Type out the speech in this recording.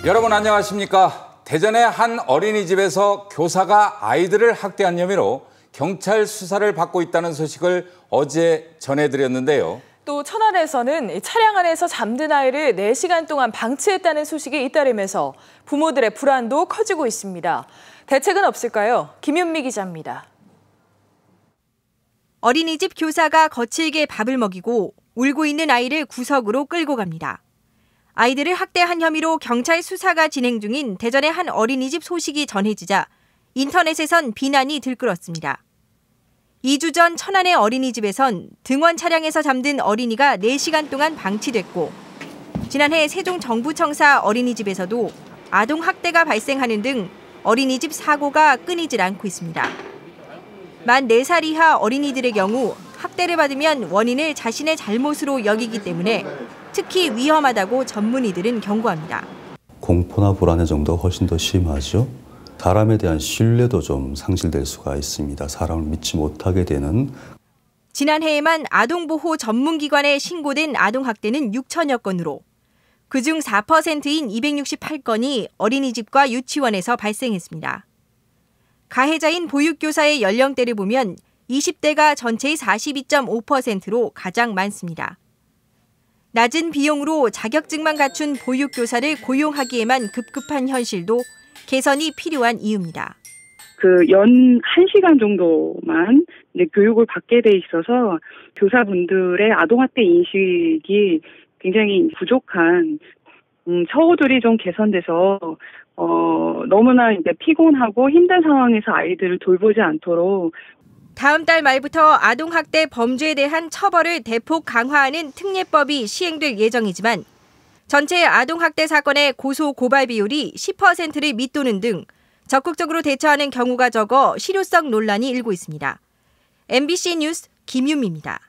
여러분 안녕하십니까? 대전의 한 어린이집에서 교사가 아이들을 학대한 혐의로 경찰 수사를 받고 있다는 소식을 어제 전해드렸는데요. 또 천안에서는 차량 안에서 잠든 아이를 4시간 동안 방치했다는 소식이 잇따르면서 부모들의 불안도 커지고 있습니다. 대책은 없을까요? 김윤미 기자입니다. 어린이집 교사가 거칠게 밥을 먹이고 울고 있는 아이를 구석으로 끌고 갑니다. 아이들을 학대한 혐의로 경찰 수사가 진행 중인 대전의 한 어린이집 소식이 전해지자 인터넷에선 비난이 들끓었습니다. 2주 전 천안의 어린이집에선 등원 차량에서 잠든 어린이가 4시간 동안 방치됐고 지난해 세종 정부청사 어린이집에서도 아동 학대가 발생하는 등 어린이집 사고가 끊이질 않고 있습니다. 만 4살 이하 어린이들의 경우 학대를 받으면 원인을 자신의 잘못으로 여기기 때문에 특히 위험하다고 전문의들은 경고합니다. 공포나 불안의 정도가 훨씬 더 심하죠. 사람에 대한 신뢰도 좀 상실될 수가 있습니다. 사람을 믿지 못하게 되는. 지난해에만 아동보호 전문기관에 신고된 아동학대는 6천여 건으로 그중 4%인 268건이 어린이집과 유치원에서 발생했습니다. 가해자인 보육교사의 연령대를 보면 20대가 전체의 42.5%로 가장 많습니다. 낮은 비용으로 자격증만 갖춘 보육교사를 고용하기에만 급급한 현실도 개선이 필요한 이유입니다. 연 1시간 정도만 교육을 받게 돼 있어서 교사분들의 아동학대 인식이 굉장히 부족한 처우들이 좀 개선돼서 너무나 이제 피곤하고 힘든 상황에서 아이들을 돌보지 않도록 다음 달 말부터 아동학대 범죄에 대한 처벌을 대폭 강화하는 특례법이 시행될 예정이지만 전체 아동학대 사건의 고소 고발 비율이 10%를 밑도는 등 적극적으로 대처하는 경우가 적어 실효성 논란이 일고 있습니다. MBC 뉴스 김윤미입니다.